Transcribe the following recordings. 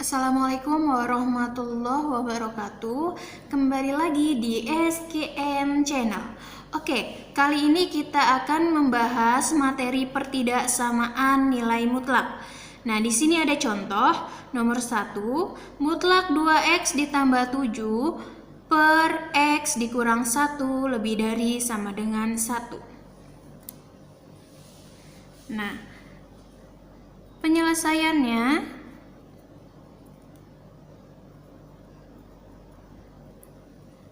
Assalamualaikum warahmatullahi wabarakatuh. Kembali lagi di SKM Channel. Oke, kali ini kita akan membahas materi pertidaksamaan nilai mutlak. Nah, di sini ada contoh nomor 1, mutlak 2x ditambah 7 per x dikurang 1 lebih dari sama dengan 1. Nah, penyelesaiannya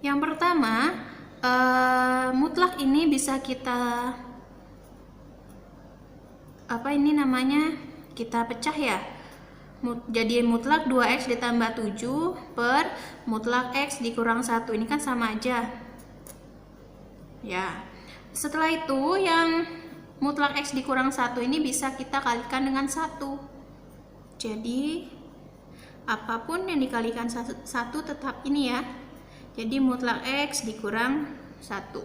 yang pertama, mutlak ini bisa kita kita pecah ya. Jadi mutlak 2x ditambah 7 per mutlak x dikurang 1. Ini kan sama aja. Ya. Setelah itu yang mutlak x dikurang 1 ini bisa kita kalikan dengan 1. Jadi apapun yang dikalikan 1 tetap ini ya. Jadi mutlak x dikurang 1.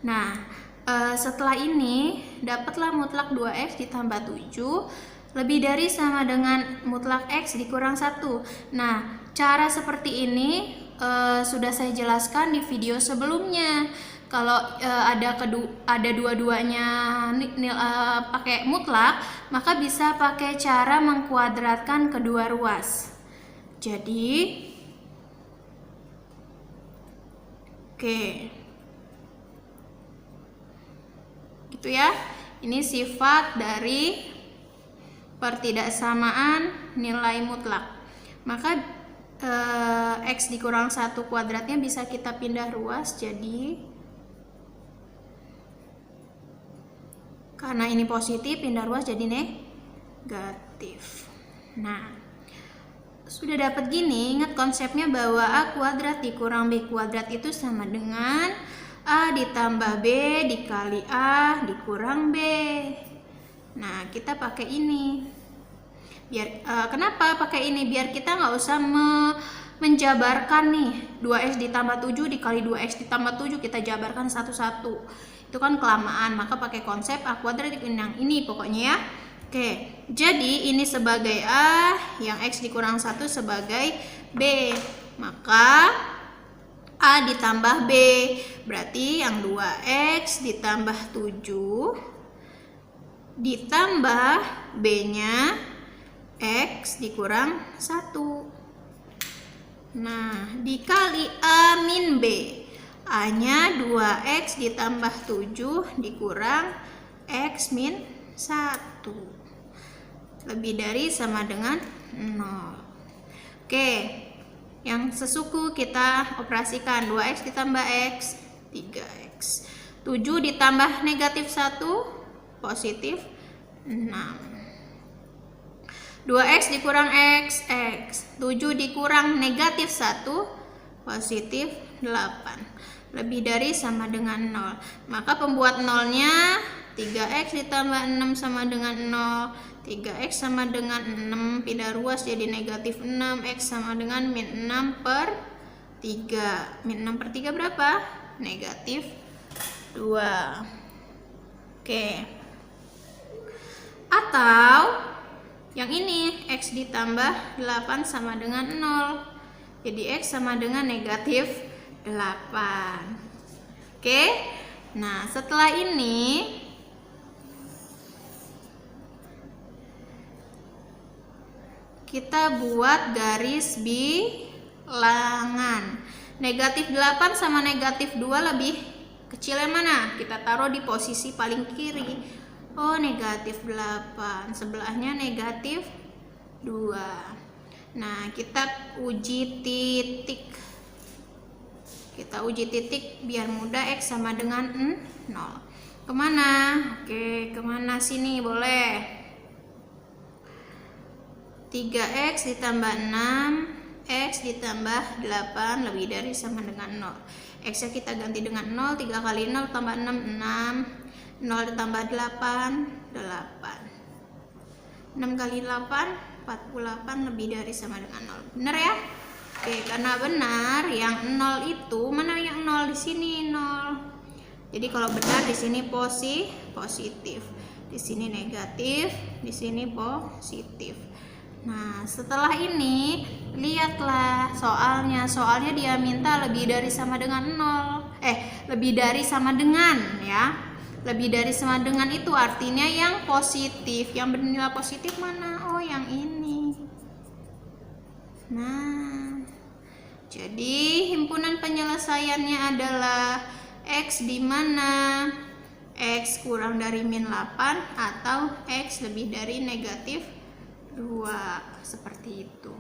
Nah, setelah ini dapatlah mutlak 2x ditambah 7 lebih dari sama dengan mutlak x dikurang 1. Nah, cara seperti ini sudah saya jelaskan di video sebelumnya. Kalau ada dua-duanya pakai mutlak, maka bisa pakai cara mengkuadratkan kedua ruas. Jadi gitu ya. Ini sifat dari pertidaksamaan nilai mutlak. Maka x dikurang 1 kuadratnya bisa kita pindah ruas. Jadi karena ini positif, pindah ruas jadi negatif. Nah, sudah dapat gini, ingat konsepnya bahwa A kuadrat dikurang B kuadrat itu sama dengan A ditambah B dikali A dikurang B. Nah, kita pakai ini. Kenapa pakai ini? Biar kita nggak usah menjabarkan nih 2x ditambah 7 dikali 2x ditambah 7 kita jabarkan satu-satu. Itu kan kelamaan, maka pakai konsep A kuadrat yang ini pokoknya ya. Oke, jadi ini sebagai A, yang X dikurang 1 sebagai B. Maka A ditambah B, berarti yang 2X ditambah 7 ditambah B-nya X dikurang 1. Nah, dikali A min B. A-nya 2X ditambah 7 dikurang X min 1. Lebih dari sama dengan 0. Oke, yang sesuku kita operasikan. 2x ditambah x 3x, 7 ditambah negatif 1 positif 6, 2x dikurang x 7 dikurang negatif 1 positif 8, lebih dari sama dengan 0. Maka pembuat nolnya 3x ditambah 6 sama dengan 0. 3x sama dengan 6, pindah ruas jadi negatif 6, x sama dengan min 6 per 3. Min 6 per 3 berapa? Negatif 2. Oke. Atau yang ini, x ditambah 8 sama dengan 0. Jadi x sama dengan negatif 8. Oke. Nah, setelah ini kita buat garis bilangan. Negatif 8 sama negatif 2 lebih kecil yang mana? Kita taruh di posisi paling kiri. Oh, negatif 8. Sebelahnya negatif 2. Nah, kita uji titik. Kita uji titik biar mudah. X sama dengan 0. Kemana? Oke, kemana sini boleh. 3x ditambah 6, x ditambah 8 lebih dari sama dengan 0. X nya kita ganti dengan 0, 3 kali 0 tambah 6, 6. 0 ditambah 8, 8. 6 kali 8, 48 lebih dari sama dengan 0. Benar ya? Oke, karena benar yang 0 itu, mana yang 0 di sini 0. Jadi kalau benar di sini positif. Di sini negatif, di sini positif. Nah, setelah ini lihatlah soalnya. Soalnya dia minta lebih dari sama dengan 0. Lebih dari sama dengan ya. Lebih dari sama dengan itu artinya yang positif. Yang bernilai positif mana? Oh, yang ini. Nah, jadi himpunan penyelesaiannya adalah X di mana X kurang dari min 8 atau X lebih dari negatif 2, seperti itu.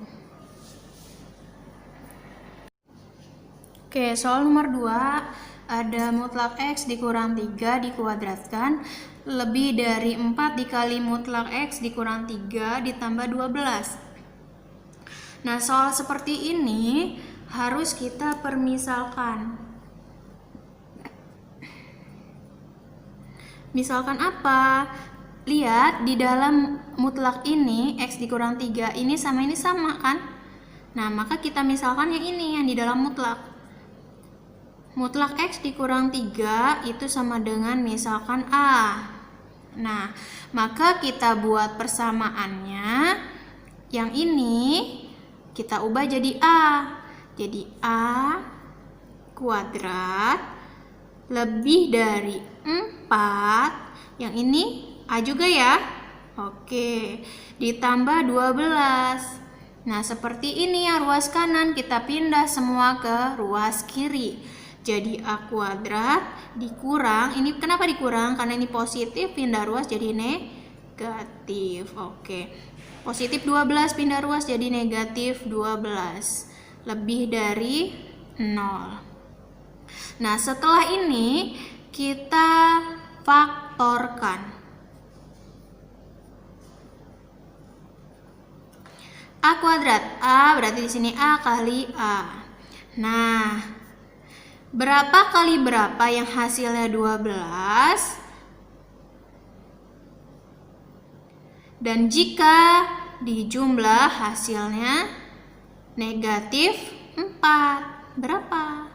Oke, soal nomor 2, ada mutlak X dikurang 3 dikuadratkan lebih dari 4 dikali mutlak X dikurang 3 ditambah 12. Nah, soal seperti ini harus kita permisalkan. Misalkan apa? Lihat di dalam mutlak ini X dikurang 3 ini sama kan? Nah, maka kita misalkan yang ini yang di dalam mutlak. Mutlak X dikurang 3 itu sama dengan misalkan A. Nah, maka kita buat persamaannya. Yang ini kita ubah jadi A. Jadi A kuadrat lebih dari 4. Yang ini A juga ya. Oke, ditambah 12. Nah, seperti ini ya ruas kanan, kita pindah semua ke ruas kiri. Jadi A kuadrat dikurang, ini kenapa dikurang? Karena ini positif, pindah ruas jadi negatif. Oke, positif 12 pindah ruas jadi negatif 12. Lebih dari 0. Nah, setelah ini kita faktorkan. A kuadrat, A berarti di sini A kali A. Nah, berapa kali berapa yang hasilnya 12? Dan jika dijumlah hasilnya negatif 4. Berapa?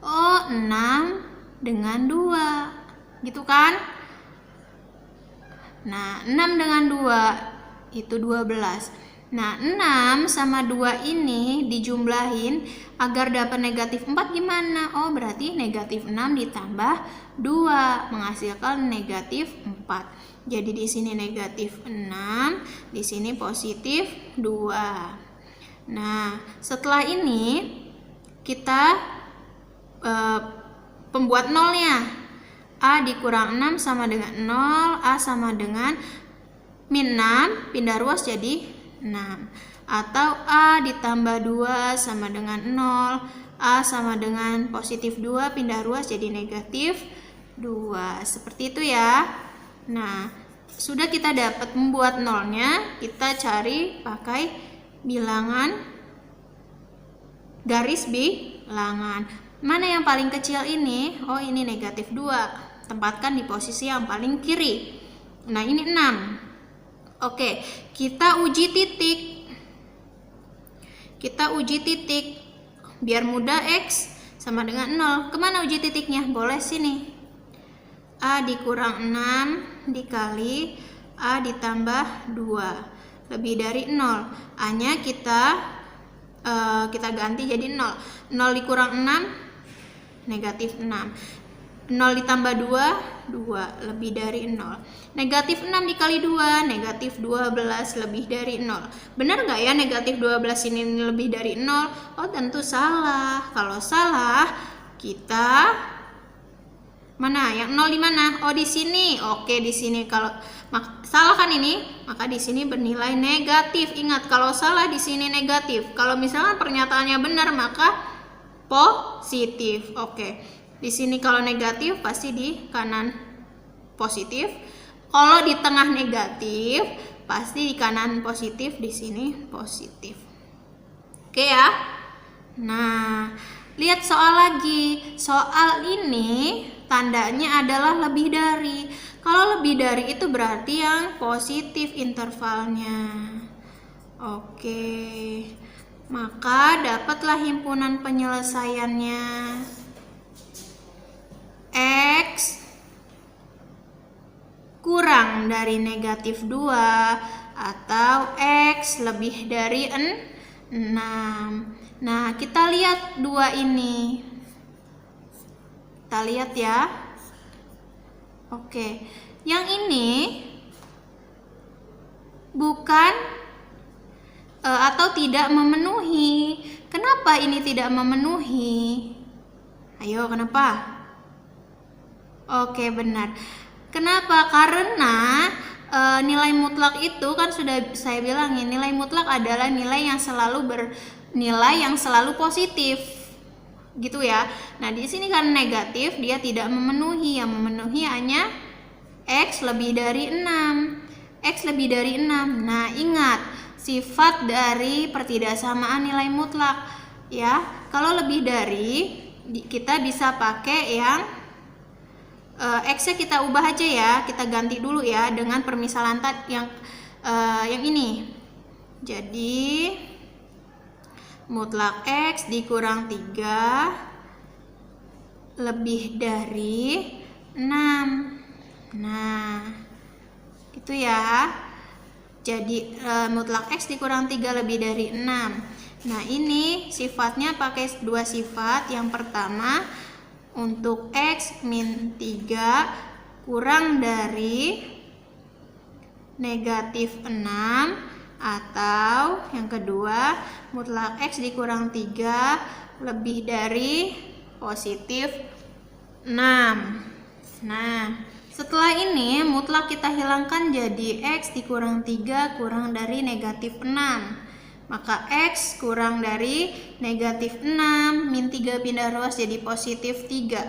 Oh, 6 dengan 2. Gitu kan? Nah, 6 dengan 2 itu 12. Nah, 6 sama 2 ini dijumlahin agar dapat negatif 4 gimana? Oh, berarti negatif 6 ditambah 2 menghasilkan negatif 4. Jadi di sini negatif 6, di sini positif 2. Nah, setelah ini kita pembuat nolnya. A dikurang 6 sama dengan 0, A sama dengan min 6, pindah ruas jadi 6. Atau A ditambah 2 sama dengan 0, A sama dengan positif 2, pindah ruas jadi negatif 2. Seperti itu ya. Nah, sudah kita dapat membuat nolnya, kita cari pakai bilangan garis bilangan. Mana yang paling kecil ini? Oh, ini negatif 2. Tempatkan di posisi yang paling kiri. Nah, ini 6. Oke, kita uji titik. Biar mudah X sama dengan 0. Kemana uji titiknya? Boleh sini. A dikurang 6 dikali A ditambah 2. Lebih dari 0. A-nya kita ganti jadi 0. 0 dikurang 6, negatif 6. 0 ditambah 2, 2 lebih dari 0. Negatif 6 dikali 2, negatif 12 lebih dari 0. Benar nggak ya negatif 12 ini lebih dari 0? Oh, tentu salah. Kalau salah, kita mana? Yang 0 di mana? Oh, di sini. Oke, di sini. Kalau salah kan ini, maka di sini bernilai negatif. Ingat, kalau salah di sini negatif. Kalau misalnya pernyataannya benar, maka positif. Oke. Di sini kalau negatif pasti di kanan positif. Kalau di tengah negatif pasti di kanan positif, di sini positif. Oke ya. Nah, lihat soal lagi. Soal ini tandanya adalah lebih dari. Kalau lebih dari itu berarti yang positif intervalnya. Oke. Maka dapatlah himpunan penyelesaiannya. X kurang dari negatif 2 atau X lebih dari 6. Nah, kita lihat dua ini. Kita lihat ya. Oke, yang ini bukan atau tidak memenuhi. Kenapa ini tidak memenuhi? Ayo, kenapa? Oke, benar. Kenapa? Karena nilai mutlak itu kan sudah saya bilang ya, nilai mutlak adalah nilai yang selalu bernilai yang selalu positif. Gitu ya. Nah, di sini kan negatif, dia tidak memenuhi. Yang memenuhi hanya X lebih dari 6. X lebih dari 6. Nah, ingat sifat dari pertidaksamaan nilai mutlak ya. Kalau lebih dari, kita bisa pakai yang X-nya kita ubah aja ya, kita ganti dulu ya dengan permisalan yang ini. Jadi mutlak X dikurang 3 lebih dari 6. Nah, itu ya. Jadi mutlak X dikurang 3 lebih dari 6. Nah, ini sifatnya pakai dua sifat. Yang pertama, untuk X min 3 kurang dari negatif 6, atau yang kedua, mutlak X dikurang 3 lebih dari positif 6. Nah, setelah ini mutlak kita hilangkan jadi X dikurang 3 kurang dari negatif 6. Maka X kurang dari negatif 6, min 3 pindah ruas jadi positif 3.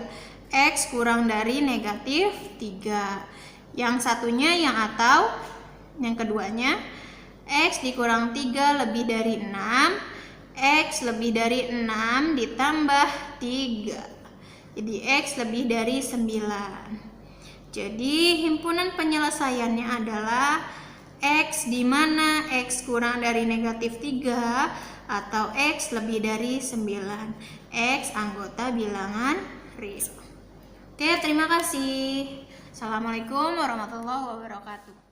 X kurang dari negatif 3. Yang satunya yang atau, yang keduanya, X dikurang 3 lebih dari 6. X lebih dari 6 ditambah 3. Jadi X lebih dari 9. Jadi himpunan penyelesaiannya adalah X di mana X kurang dari negatif 3 atau X lebih dari 9. X anggota bilangan real. Oke, terima kasih. Assalamualaikum warahmatullahi wabarakatuh.